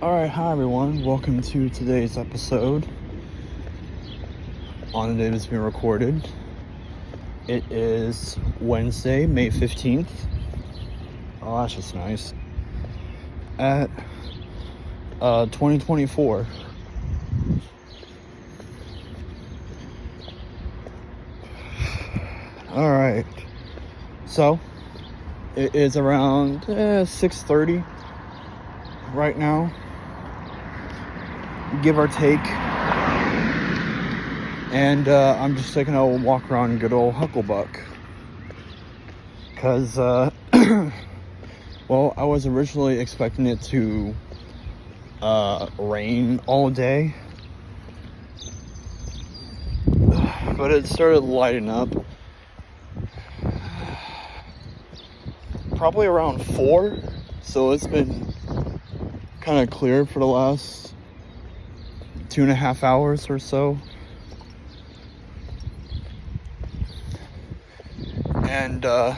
Alright, hi everyone. Welcome to today's episode on the day that's being recorded. It is Wednesday, May 15th. Oh, that's just nice. At 2024. Alright. So, it is around 6:30 right now, give or take, and I'm just taking a walk around good old Hucklebuck, because well, I was originally expecting it to rain all day, but it started lighting up probably around 4, so it's been kind of clear for the last 2.5 hours or so. And I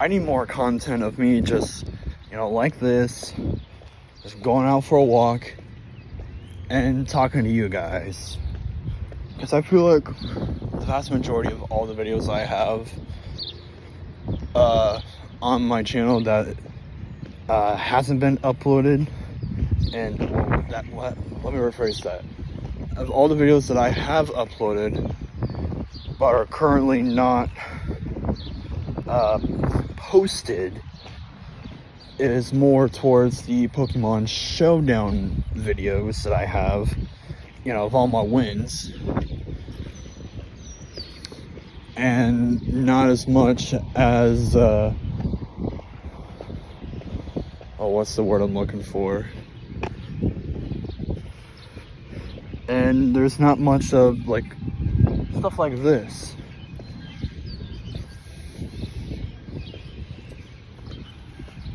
need more content of me just, like this, just going out for a walk and talking to you guys. Because I feel like the vast majority of all the videos I have on my channel that hasn't been uploaded, and let me rephrase that. Of all the videos that I have uploaded but are currently not posted, is more towards the Pokemon Showdown videos that I have, of all my wins, and not as much as what's the word I'm looking for? And there's not much of stuff like this.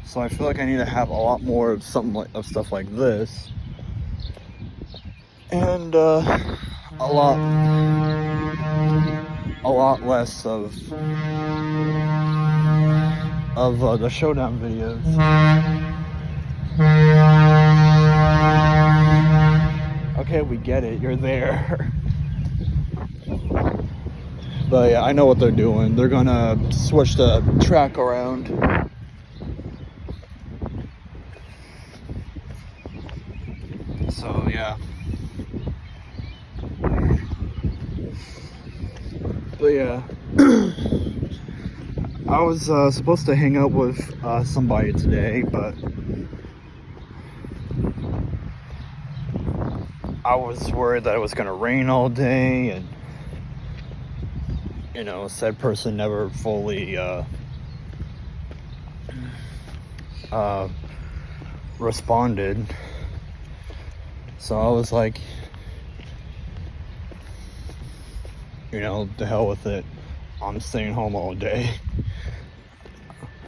So I feel like I need to have a lot more of of stuff like this, and a lot less of the Showdown videos. Okay, we get it. You're there. But yeah, I know what they're doing. They're gonna switch the track around. So yeah. But yeah. I was supposed to hang out with somebody today, but I was worried that it was going to rain all day, and said person never fully responded. So I was like, the hell with it. I'm staying home all day.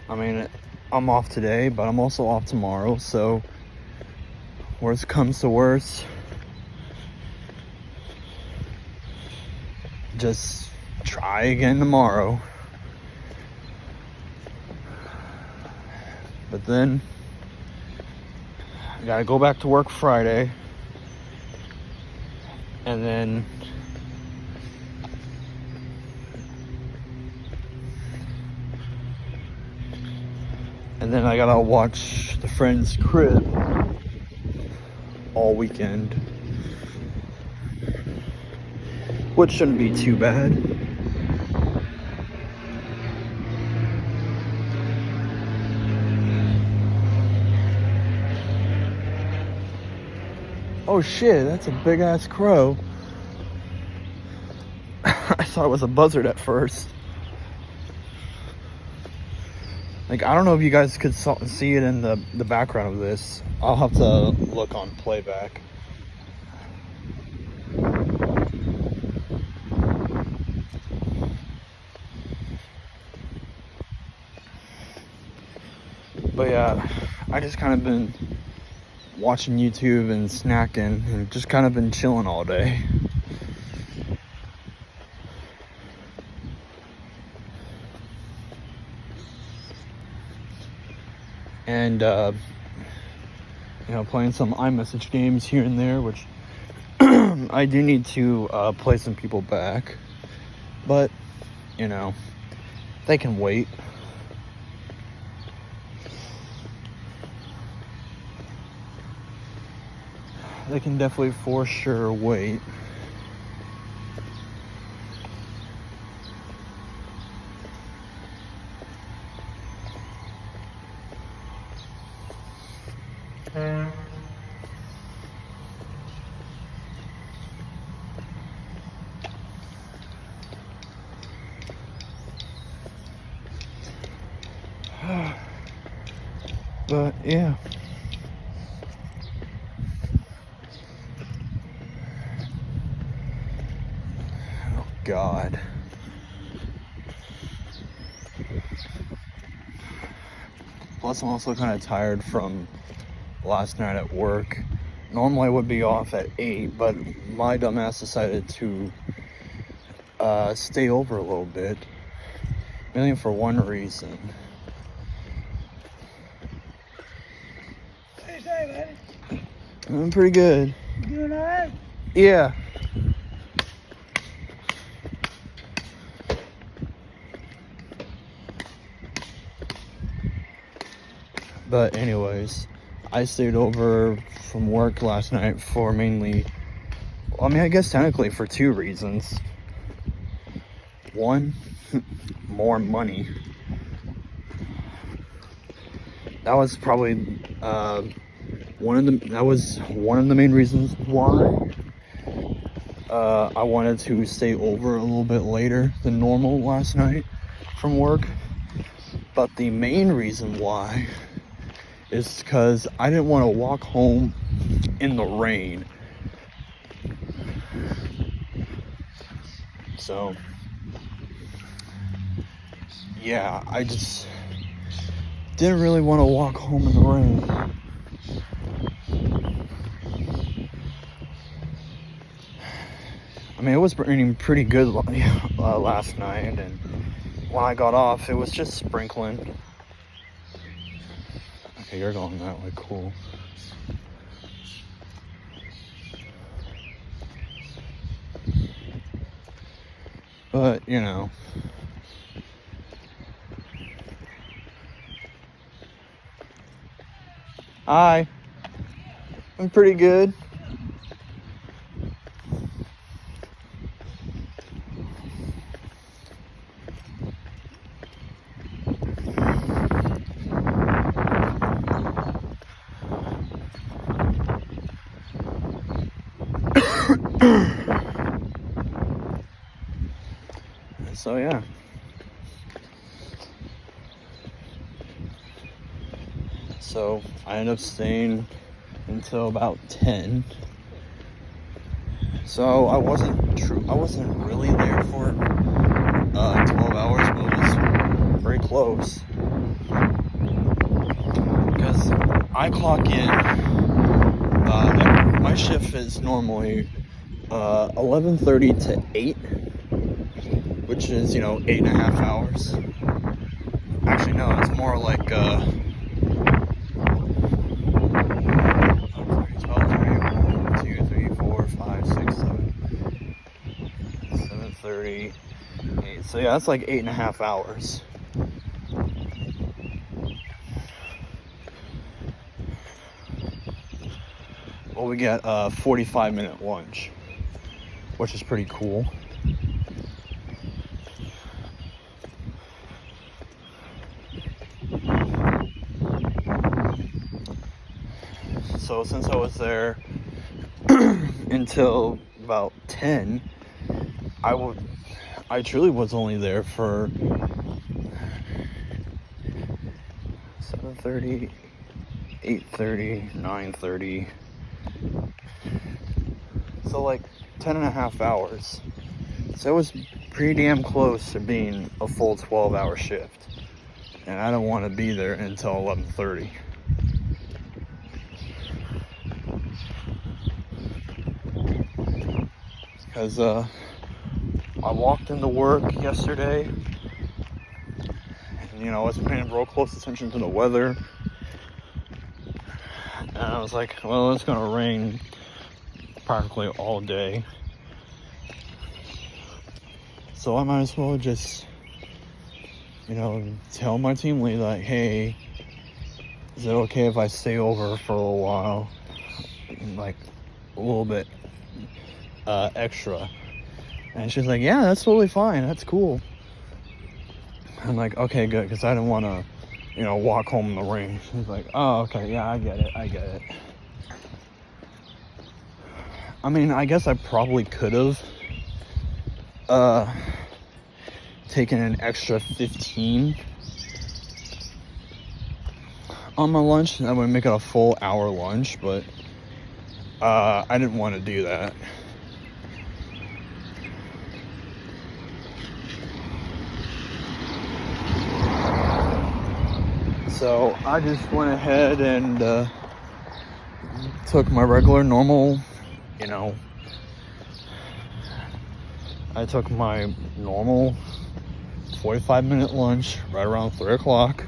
I mean, I'm off today, but I'm also off tomorrow, so worst comes to worst, just try again tomorrow. But then I gotta go back to work Friday, and then I gotta watch the friend's crib all weekend, which shouldn't be too bad. Oh shit, that's a big ass crow. I thought it was a buzzard at first. I don't know if you guys could see it in the background of this. I'll have to look on playback. But yeah, I just kind of been watching YouTube and snacking and just kind of been chilling all day. And you know, playing some iMessage games here and there, which I do need to play some people back, but you know, they can wait. They can definitely for sure wait. But yeah. Oh God. Plus I'm also kind of tired from last night at work. Normally I would be off at 8, but my dumbass decided to stay over a little bit. Mainly for one reason. Hey, say, buddy. I'm pretty good. You doing all right? Yeah. But anyways, I stayed over from work last night for mainly, I mean, I guess technically for 2 reasons. One, more money. That was probably one of the main reasons why I wanted to stay over a little bit later than normal last night from work. But the main reason why is because I didn't want to walk home in the rain. So yeah, I just didn't really want to walk home in the rain. I mean, it was raining pretty good last night, and when I got off, it was just sprinkling. Okay, you're going that way, cool. But, you know. Hi. I'm pretty good. So yeah. So I ended up staying until about 10. So I wasn't really there for 12 hours, but it was very close. Because I clock in, my shift is normally 11:30 to 8, which is, you know, 8.5 hours. Actually, no, it's more like 7:30, 8. So yeah, that's like 8.5 hours. Well, we get a 45-minute lunch, which is pretty cool. So since I was there until about 10, I truly was only there for 7:30, 8:30, 9:30. So like 10.5 hours. So it was pretty damn close to being a full 12-hour shift. And I don't want to be there until 11:30. Because I walked into work yesterday, and, you know, I was paying real close attention to the weather. And I was like, well, it's gonna rain practically all day. So I might as well just, tell my team lead, like, hey, is it okay if I stay over for a while? Like, a little bit extra. And she's like, yeah, that's totally fine. That's cool. I'm like, okay, good, because I didn't want to, walk home in the rain. She's like, oh, okay, yeah, I get it. I mean, I guess I probably could have taken an extra 15 on my lunch. That would make it a full hour lunch, but I didn't want to do that. So I just went ahead and took my regular normal, I took my normal 45-minute lunch right around 3 o'clock.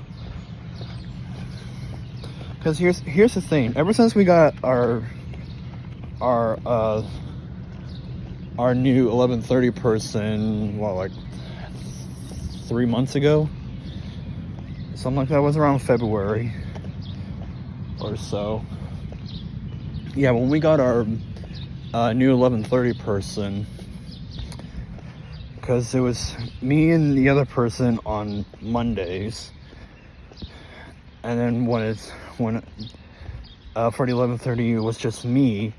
Because here's the thing. Ever since we got our new 11:30 person, like 3 months ago, something like that, was around February or so. Yeah, when we got our new 11:30 person, because it was me and the other person on Mondays, and then when for the 11:30 it was just me,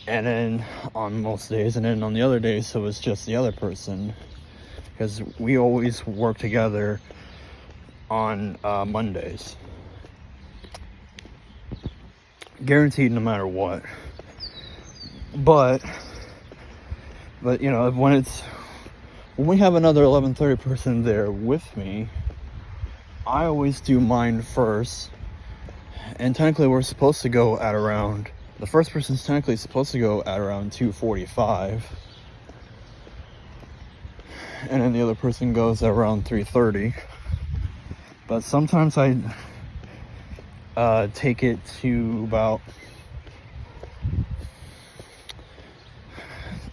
and then on most days, and then on the other days it was just the other person, because we always work together on Mondays, guaranteed, no matter what. But when we have another 11:30 person there with me, I always do mine first. And technically we're supposed to go at around, the first person's technically supposed to go at around 2:45. And then the other person goes at around 3:30. But sometimes I take it to about,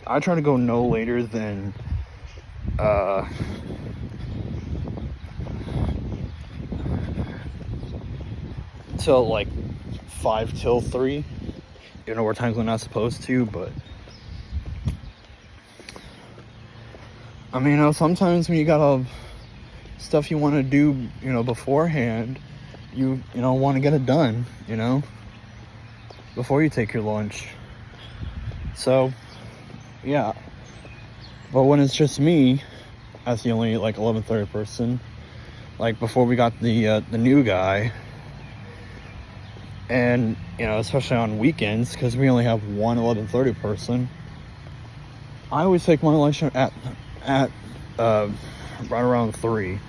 I try to go no later than till like 5 till 3. Where times we're not supposed to, but I mean, sometimes when you got stuff you want to do, beforehand, you want to get it done, before you take your lunch. So yeah, but when it's just me as the only like 11:30 person, like before we got the new guy, and especially on weekends, because we only have one 11:30 person, I always take my lunch at right around 3.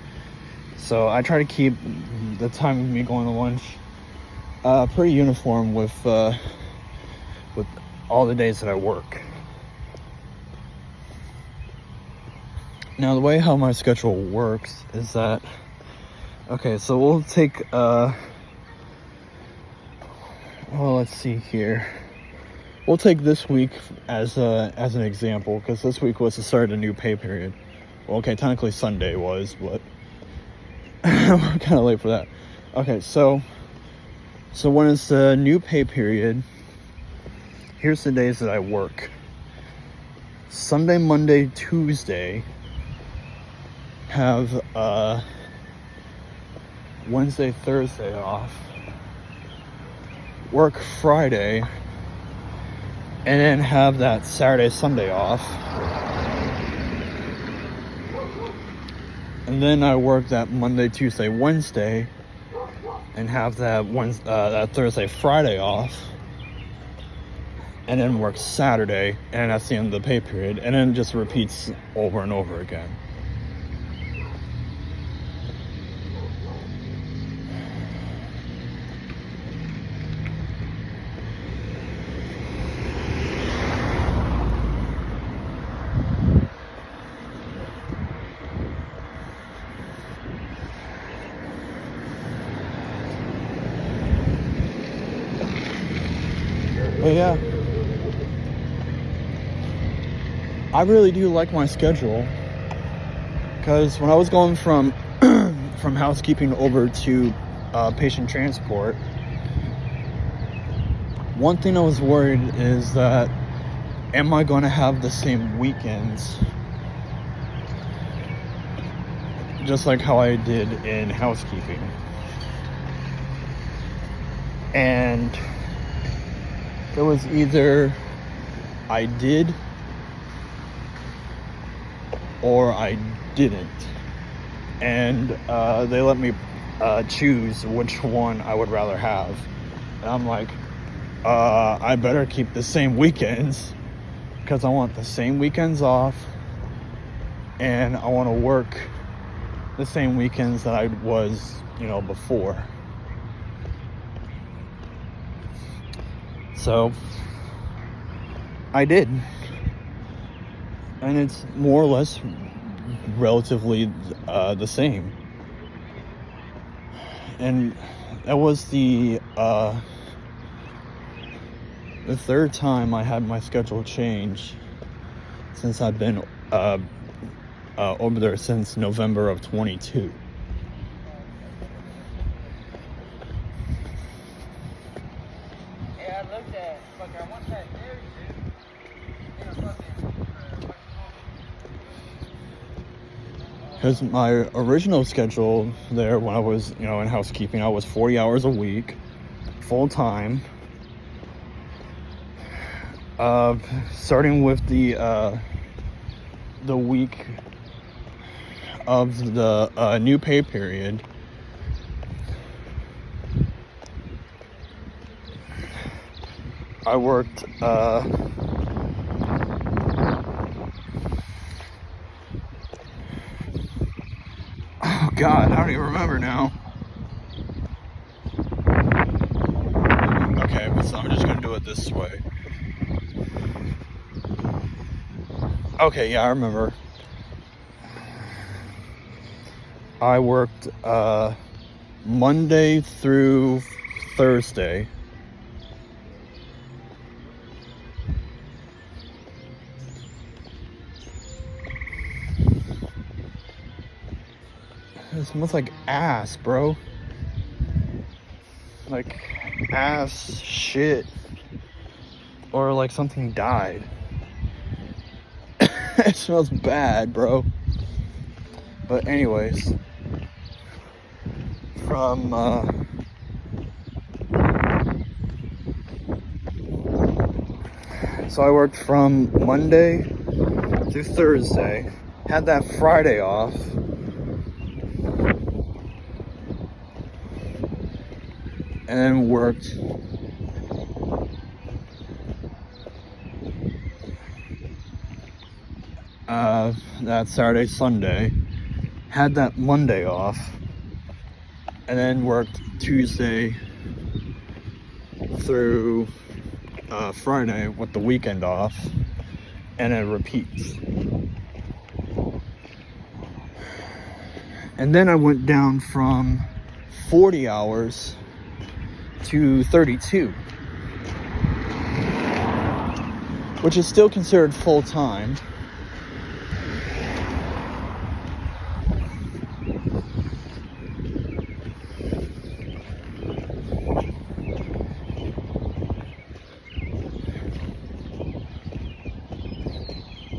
So I try to keep the time of me going to lunch pretty uniform with all the days that I work. Now, the way how my schedule works is that, okay, so we'll take well, let's see here. We'll take this week as an example, because this week was the start of a new pay period. Well, okay, technically Sunday was, but we're kind of late for that. Okay, so when it's the new pay period, here's the days that I work. Sunday, Monday, Tuesday, have Wednesday, Thursday off. Work Friday, and then have that Saturday, Sunday off. And then I work that Monday, Tuesday, Wednesday, and have that Thursday, Friday off. And then work Saturday, and that's the end of the pay period. And then it just repeats over and over again. But yeah, I really do like my schedule, because when I was going from from housekeeping over to patient transport, one thing I was worried is that, am I going to have the same weekends just like how I did in housekeeping? And it was either I did or I didn't. And they let me choose which one I would rather have. And I'm like, I better keep the same weekends, because I want the same weekends off, and I want to work the same weekends that I was, before. So I did, and it's more or less relatively the same. And that was the third time I had my schedule change since I've been over there since November of 22. Yeah, I looked at fucker. I want that dairy, dude. In a fucking. Because my original schedule there, when I was, in housekeeping, I was 40 hours a week, full time. Starting with the week of the new pay period, I worked oh god, I don't even remember now. Okay, so I'm just gonna do it this way. Okay, yeah, I remember. I worked Monday through Thursday. It smells like ass, bro. Like ass shit. Or like something died. It smells bad, bro. But anyways, from so I worked from Monday through Thursday, had that Friday off, and then worked that Saturday, Sunday, had that Monday off, and then worked Tuesday through Friday with the weekend off, and it repeats. And then I went down from 40 hours to 32, which is still considered full-time.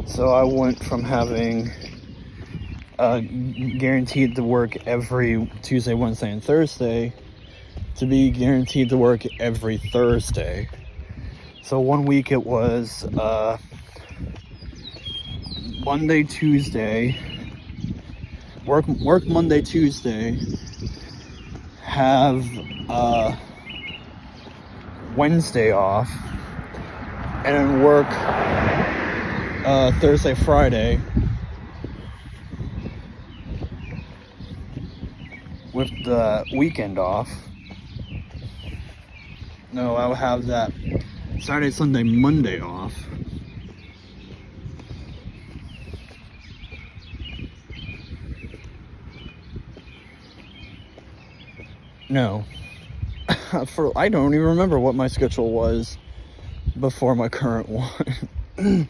So I went from having guaranteed to work every Tuesday, Wednesday, and Thursday to be guaranteed to work every Thursday. So one week it was Monday, Tuesday, work Monday, Tuesday, have Wednesday off, and then work Thursday, Friday, with the weekend off. No, I'll have that Saturday, Sunday, Monday off. No. I don't even remember what my schedule was before my current one.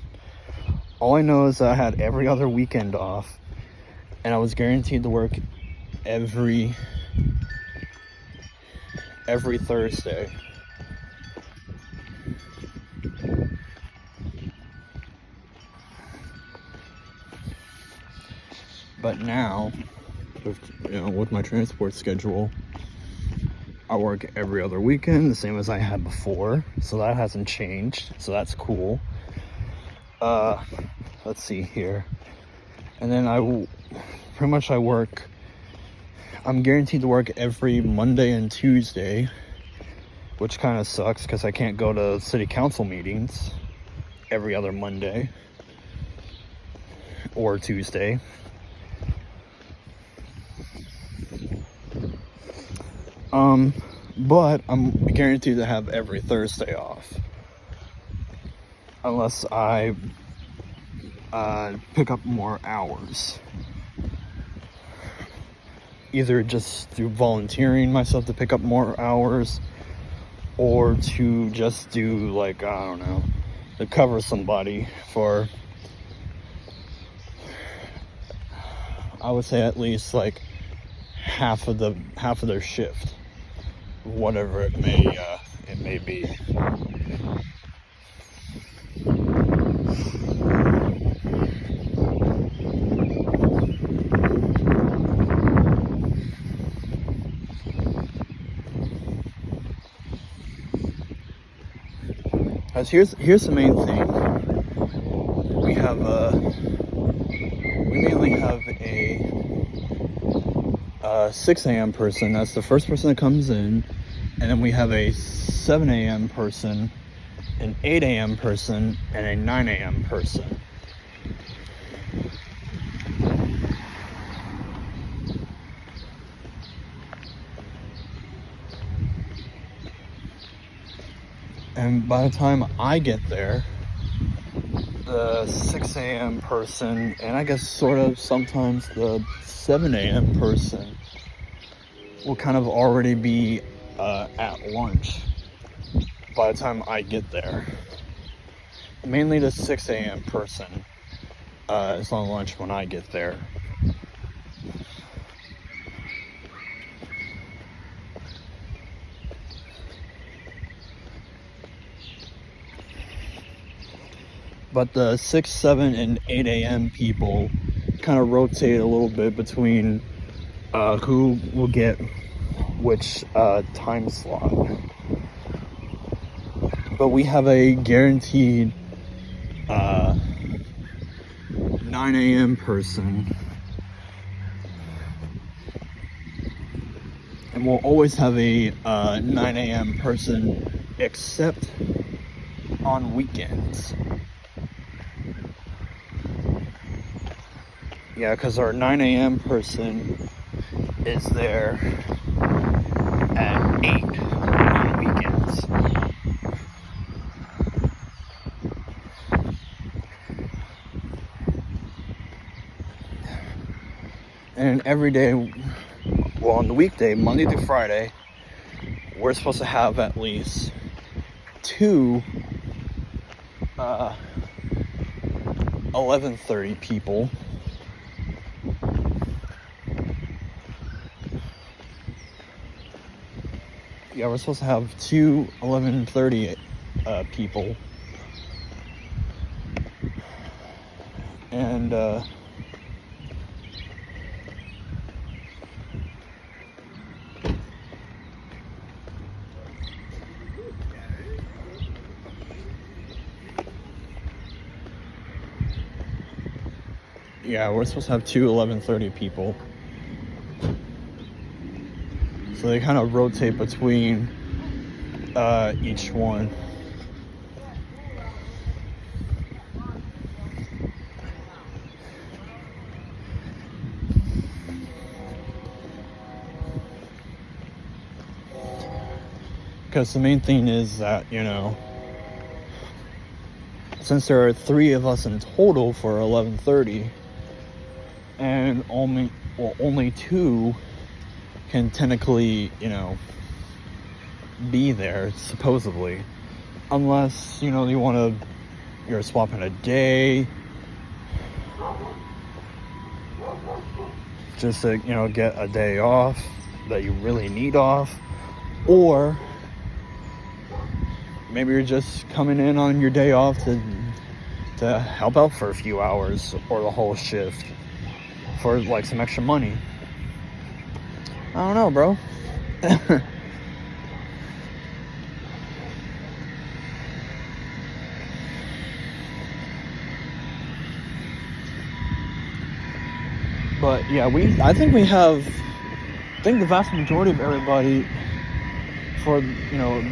All I know is that I had every other weekend off, and I was guaranteed to work every Thursday. But now, with my transport schedule, I work every other weekend, the same as I had before. So that hasn't changed. So that's cool. Let's see here. And then I'm guaranteed to work every Monday and Tuesday, which kind of sucks because I can't go to city council meetings every other Monday or Tuesday. But I'm guaranteed to have every Thursday off. Unless I pick up more hours. Either just through volunteering myself to pick up more hours, or to just do, like, I don't know, to cover somebody for, I would say, at least like half of their shift, whatever it may be. Cause here's the main thing. We mainly have a 6 a.m. person. That's the first person that comes in, and then we have a 7 a.m. person, an 8 a.m. person, and a 9 a.m. person. And by the time I get there, the 6 a.m. person, and I guess sort of sometimes the 7 a.m. person, will kind of already be at lunch by the time I get there. Mainly the 6 a.m. person is on lunch when I get there. But the 6, 7, and 8 a.m. people kind of rotate a little bit between who will get which time slot. But we have a guaranteed 9 a.m. person. And we'll always have a 9 a.m. person, except on weekends. Yeah, because our 9 a.m. person is there at 8 on weekends. And every day, well, on the weekday, Monday through Friday, we're supposed to have at least 2 11:30 people. Yeah, we're supposed to have 2 11:30 people. And yeah, we're supposed to have 2 11:30 people. So they kind of rotate between each one. Because the main thing is that, since there are 3 of us in total for 11:30, and only 2 can technically, be there, supposedly. unless, you know, you're swapping a day, just to, you know, get a day off that you really need off, or maybe you're just coming in on your day off to help out for a few hours or the whole shift for like some extra money. I don't know, bro. But yeah, I think the vast majority of everybody, for, you know,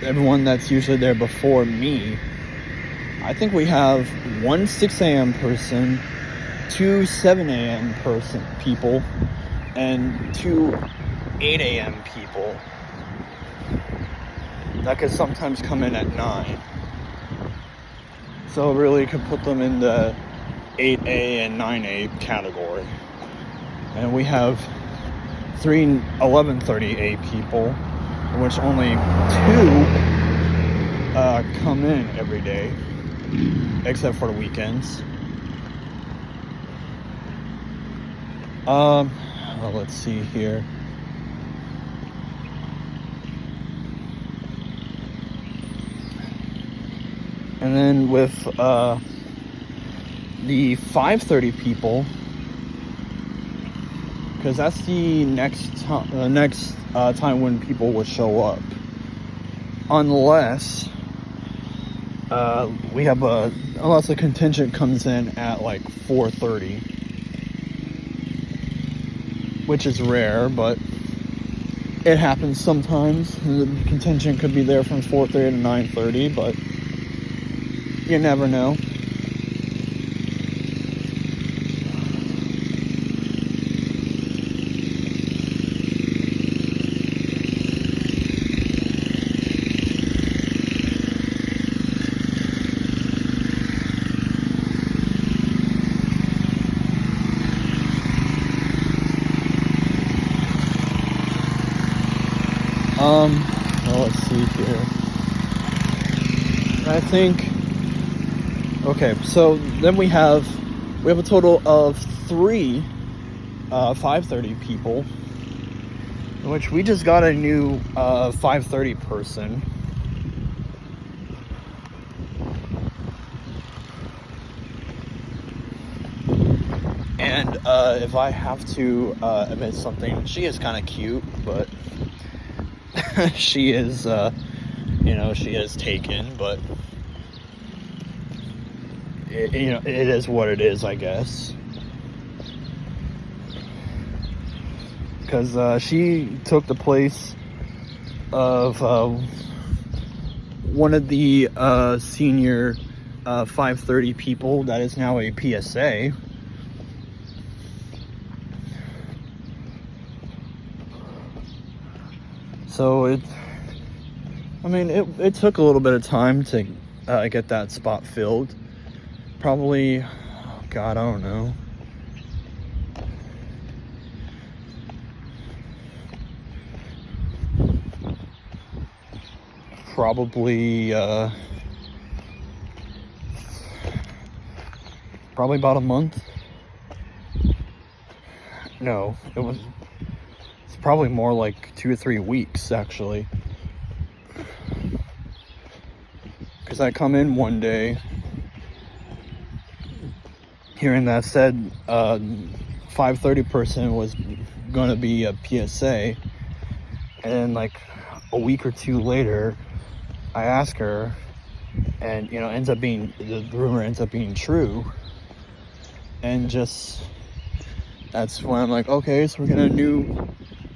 everyone that's usually there before me, I think we have one 6 a.m. person, 2 7 a.m. people, and 2 8 a.m. people that could sometimes come in at 9. So really could put them in the 8A and 9A category. And we have 3 11:30A people, in which only 2 come in every day, except for the weekends. Well, let's see here. And then with the 5:30 people, because that's the next time when people will show up, unless unless the contingent comes in at like 4:30, which is rare, but it happens sometimes. The contingent could be there from 4:30 to 9:30, but you never know. Well, let's see here. I think, okay, so then we have a total of 3 5:30 people, in which we just got a new 5:30 person. And if I have to admit something, she is kind of cute, but she is, she is taken, but it is what it is, I guess. Because she took the place of one of the senior 5:30 people that is now a PSA. So it took a little bit of time to get that spot filled. Probably, God, I don't know. Probably about a month. No, it's probably more like 2 or 3 weeks, actually. Because I come in one day hearing that said 5:30 person was going to be a PSA, and like a week or 2 later, I ask her, and the rumor ends up being true, and just that's when I'm like, okay, so we're getting a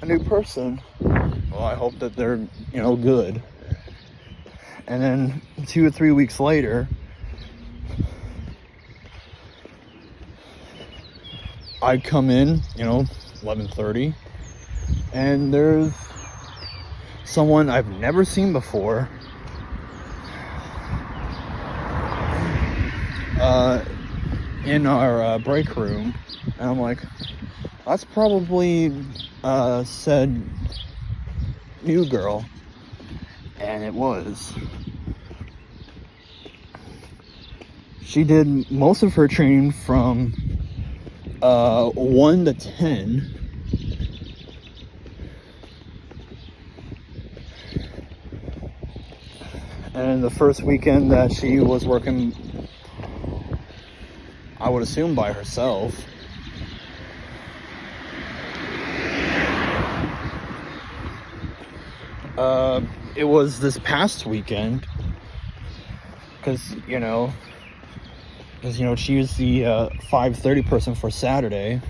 new person. Well, I hope that they're good. And then 2 or 3 weeks later, I come in, 11:30, and there's someone I've never seen before in our break room, and I'm like, that's probably said new girl, and it was. she did most of her training from 1 to 10. And the first weekend that she was working, I would assume by herself, it was this past weekend, because you know she was the 5:30 person for Saturday,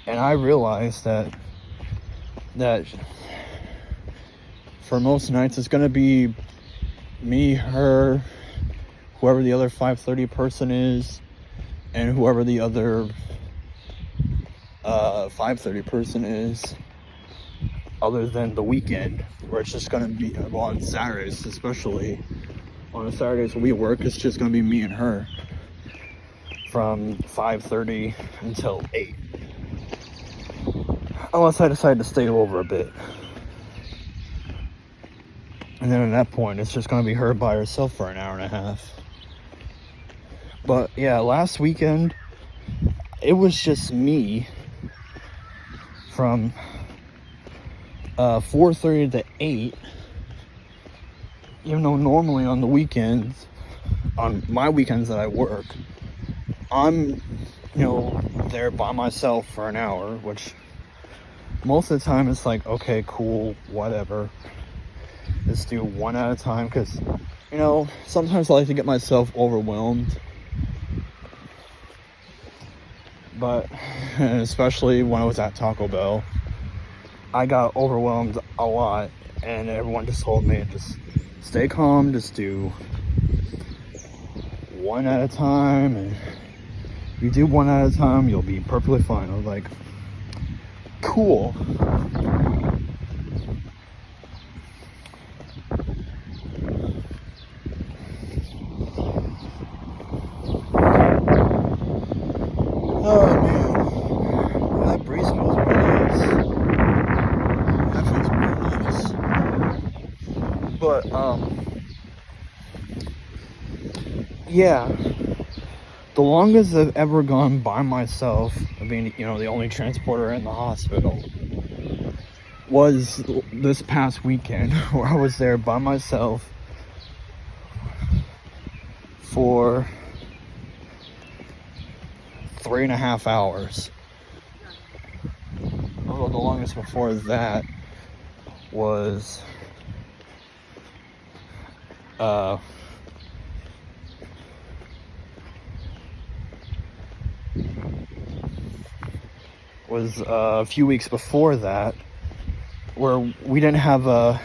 and I realized that for most nights it's gonna be me, her, whoever the other 5:30 person is, and whoever the other 5:30 person is, other than the weekend, where it's just gonna be, well, on Saturdays especially, on the Saturdays when we work, it's just gonna be me and her from 5:30 until 8, unless I decide to stay over a bit. And then at that point, it's just gonna be her by herself for an hour and a half. But yeah, last weekend, it was just me from 4:30 to 8. Even though normally on the weekends, on my weekends that I work, I'm, there by myself for an hour, which most of the time it's like, okay, cool, whatever. Just do one at a time, because, sometimes I like to get myself overwhelmed. But, especially when I was at Taco Bell, I got overwhelmed a lot, and everyone just told me, just stay calm, just do one at a time, and if you do one at a time, you'll be perfectly fine. I was like, cool. Oh man, that breeze feels really nice. That feels really nice. But yeah, the longest I've ever gone by myself, being the only transporter in the hospital, was this past weekend, where I was there by myself for 3.5 hours. Although the longest before that was a few weeks before that, where we didn't have an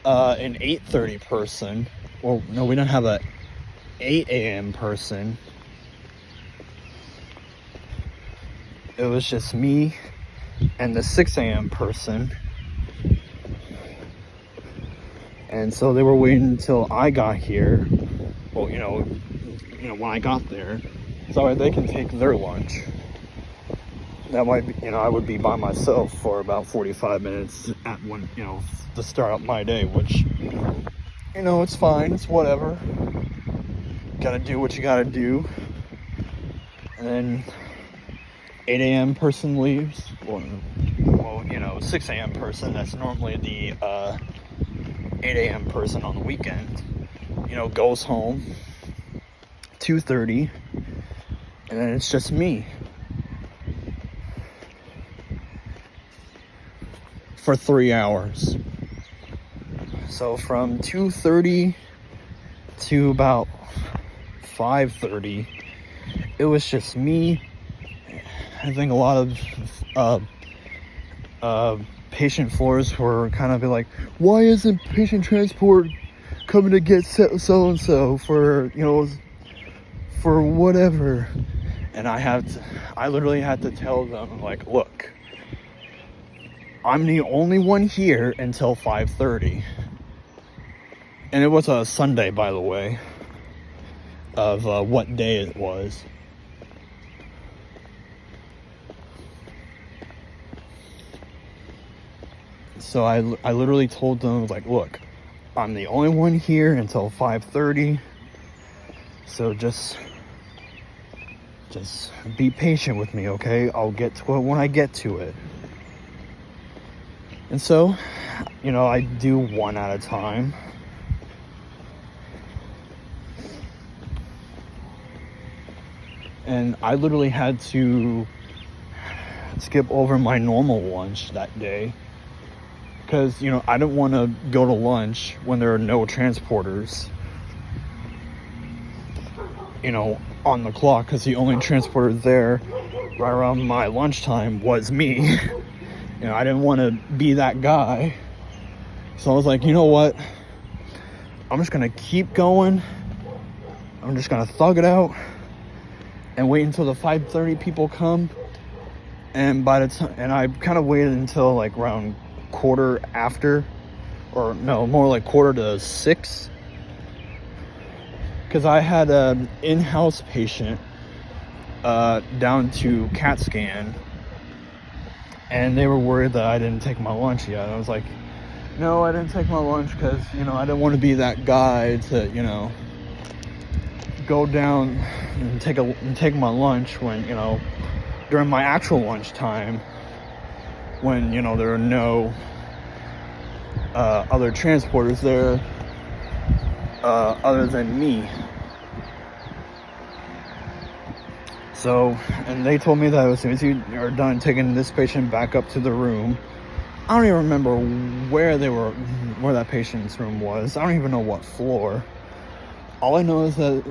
8:30 person. Well, no, we didn't have a 8 a.m. person. It was just me and the 6 a.m. person. And so they were waiting until I got here. Well, when I got there, so they can take their lunch. That might be, I would be by myself for about 45 minutes at one, to start out my day, which, it's fine, it's whatever. Gotta do what you gotta do. And then 8 a.m. person leaves. Well, 6 a.m. person, that's normally the 8 a.m. person on the weekend, goes home 2:30, and then it's just me for 3 hours. So from 2:30 to about 5:30, it was just me. I think a lot of patient floors were kind of like, why isn't patient transport coming to get so and so for for whatever? And I literally had to tell them, like, look, I'm the only one here until 5:30. And it was a Sunday, by the way, of what day it was. So I literally told them, like, look, I'm the only one here until 5:30. So just be patient with me, okay? I'll get to it when I get to it. And so, I do one at a time. And I literally had to skip over my normal lunch that day because, I didn't want to go to lunch when there are no transporters, on the clock, because the only transporter there right around my lunchtime was me. I didn't want to be that guy. So I was like, you know what? I'm just going to keep going. I'm just going to thug it out and wait until the 5:30 people come. And by the time, and I kind of waited until like around quarter after, or no, more like 5:45, because I had an in-house patient down to CAT scan, and they were worried that I didn't take my lunch yet. I was like, no, I didn't take my lunch because, I didn't want to be that guy to, go down and take my lunch when, during my actual lunch time, when, there are no other transporters there other than me. So, and they told me that as soon as you are done taking this patient back up to the room, I don't even remember where that patient's room was. I don't even know what floor. All I know is that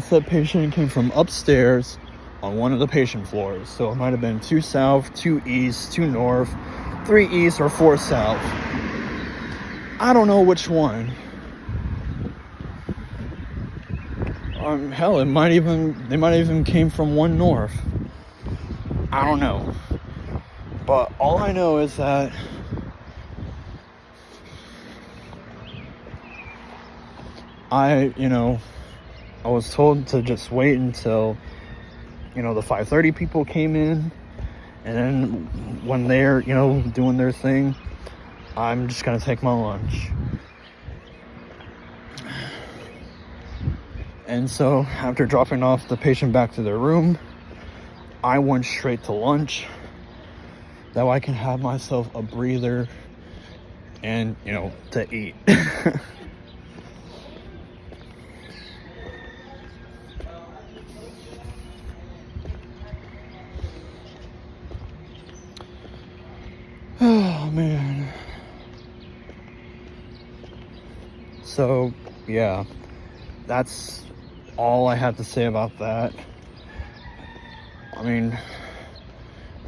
said patient came from upstairs on one of the patient floors. So it might have been 2 south, 2 east, 2 north, 3 east, or 4 south. I don't know which one. Hell, they might even came from 1 north. I don't know. But all I know is that I was told to just wait until, the 5:30 people came in. And then when they're, doing their thing, I'm just going to take my lunch. And so after dropping off the patient back to their room, I went straight to lunch. That way I can have myself a breather and, to eat. Oh, man. So, yeah, that's all I had to say about that. I mean,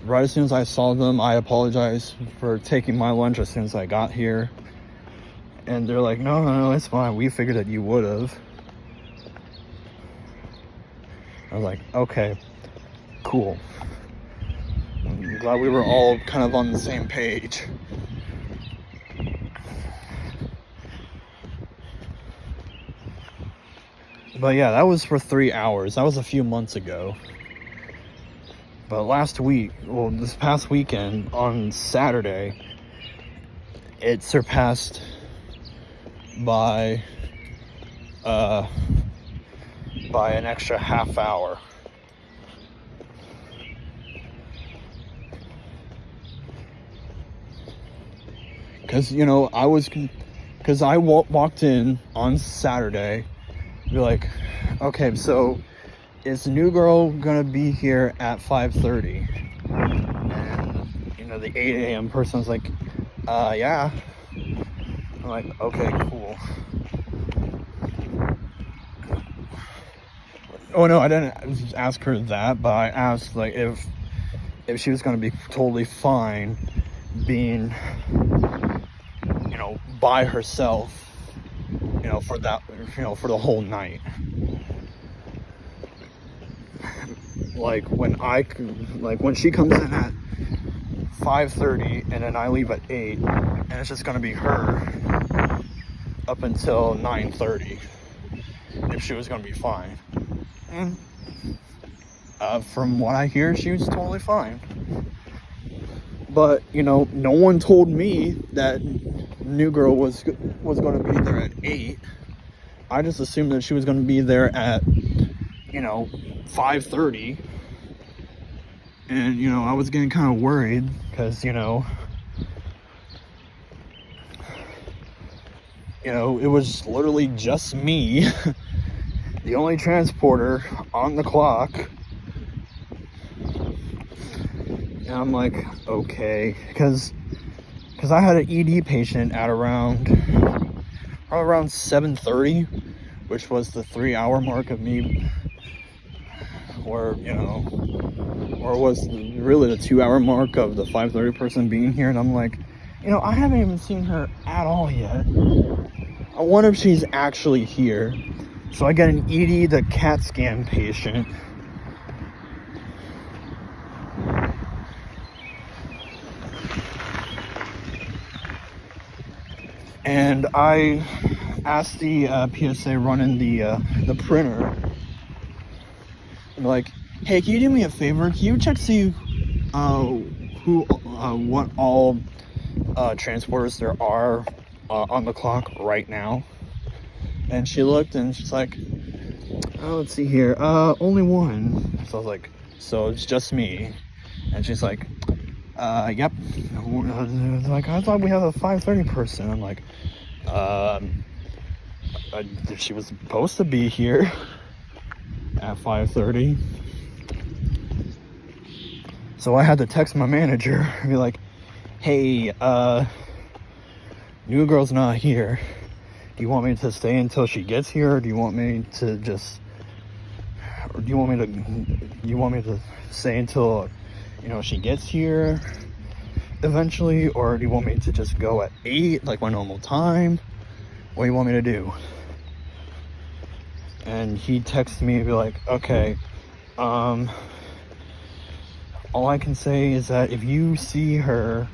right as soon as I saw them, I apologized for taking my lunch as soon as I got here. And they're like, no, it's fine. We figured that you would have. I was like, okay, cool. I'm glad we were all kind of on the same page. But yeah, that was for 3 hours. That was a few months ago. But this past weekend, on Saturday, it surpassed by an extra half hour. Because, I walked in on Saturday, be like, okay, so is the new girl gonna be here at 5:30? And, the 8 a.m. person was like, yeah. I'm like, okay, cool. Oh, no, I didn't ask her that, but I asked, like, if she was gonna be totally fine being, by herself, for that, for the whole night. Like when she comes in at 5:30 and then I leave at 8, and it's just gonna be her up until 9:30 if she was gonna be fine. And from what I hear, she was totally fine. But no one told me that new girl was going to be there at 8. I just assumed that she was going to be there at, 5:30. And, I was getting kind of worried because, it was literally just me, the only transporter on the clock. And I'm like, okay, because I had an ED patient at around 7:30, which was the 3-hour mark of me, or it was really the 2-hour mark of the 5:30 person being here. And I'm like, I haven't even seen her at all yet. I wonder if she's actually here. So I get an ED, the CAT scan patient. And I asked the PSA running the printer, I'm like, hey, can you do me a favor? Can you check see what all transporters there are on the clock right now? And she looked and she's like, oh, let's see here, only one. So I was like, so it's just me? And she's like, yep. Like, I thought we have a 5:30 person. I'm like, she was supposed to be here at 5:30. So I had to text my manager and be like, hey, new girl's not here. Do you want me to stay until she gets here, or do you want me to stay until she gets here eventually, or do you want me to just go at 8 like my normal time? What do you want me to do? And he texted me and be like, okay, all I can say is that if you see her,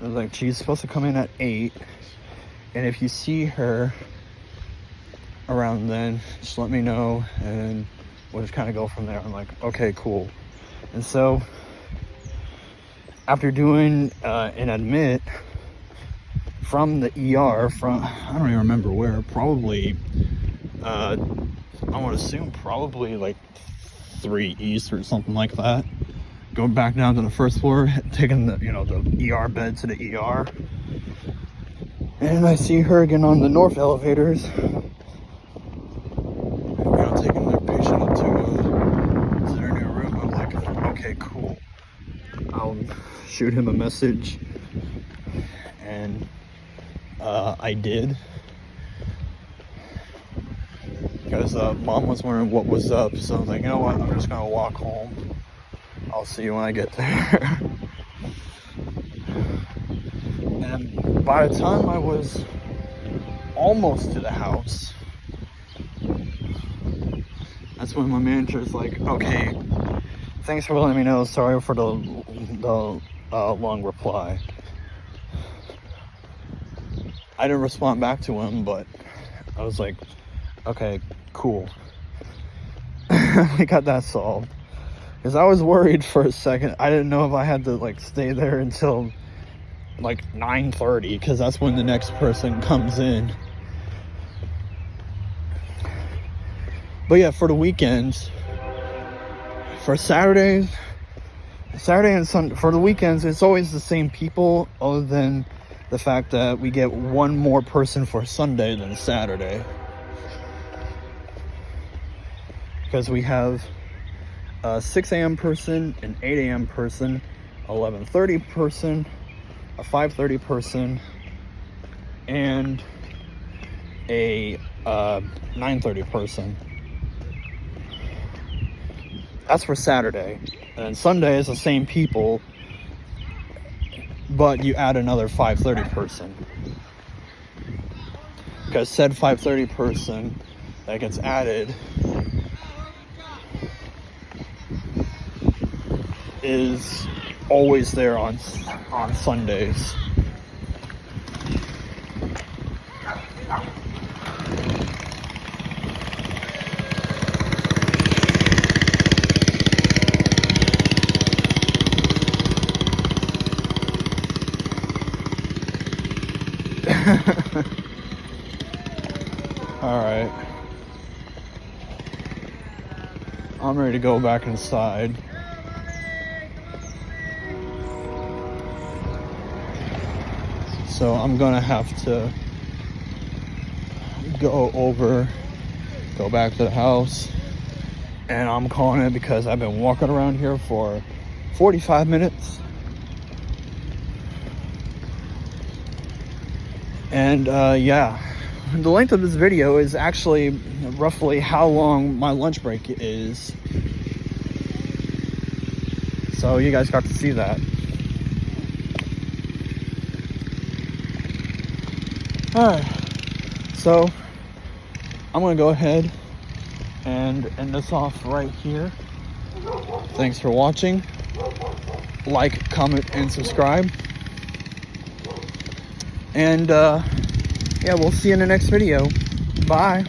like, she's supposed to come in at 8, and if you see her around then, just let me know, and we'll just kind of go from there. I'm like, okay, cool. And so after doing an admit from the ER, from, I don't even remember where, probably, I would assume probably like 3 East or something like that. Going back down to the first floor, taking the the ER bed to the ER, and I see her again on the north elevators, taking their patient up to their new room. I'm like, okay, cool. I'll shoot him a message, and I did, because mom was wondering what was up. So I was like, you know what, I'm just gonna walk home. I'll see you when I get there. And by the time I was almost to the house, that's when my manager's like, okay, thanks for letting me know. Sorry for the long reply. I didn't respond back to him, but I was like, okay, cool. We got that solved. Because I was worried for a second. I didn't know if I had to like stay there until like 9:30, because that's when the next person comes in. But yeah, for the weekends, for Saturday and Sunday, for the weekends, it's always the same people, other than the fact that we get one more person for Sunday than Saturday. Because we have a 6 a.m. person, an 8 a.m. person, 11:30 person, a 5:30 person, and a 9:30 person. That's for Saturday. And then Sunday is the same people, but you add another 5:30 person. Because said 5:30 person that gets added is always there on Sundays. Alright. I'm ready to go back inside. So I'm gonna have to go back to the house. And I'm calling it because I've been walking around here for 45 minutes. And yeah, the length of this video is actually roughly how long my lunch break is. So you guys got to see that. Alright, so I'm gonna go ahead and end this off right here. Thanks for watching. Like, comment, and subscribe. And yeah, we'll see you in the next video. Bye.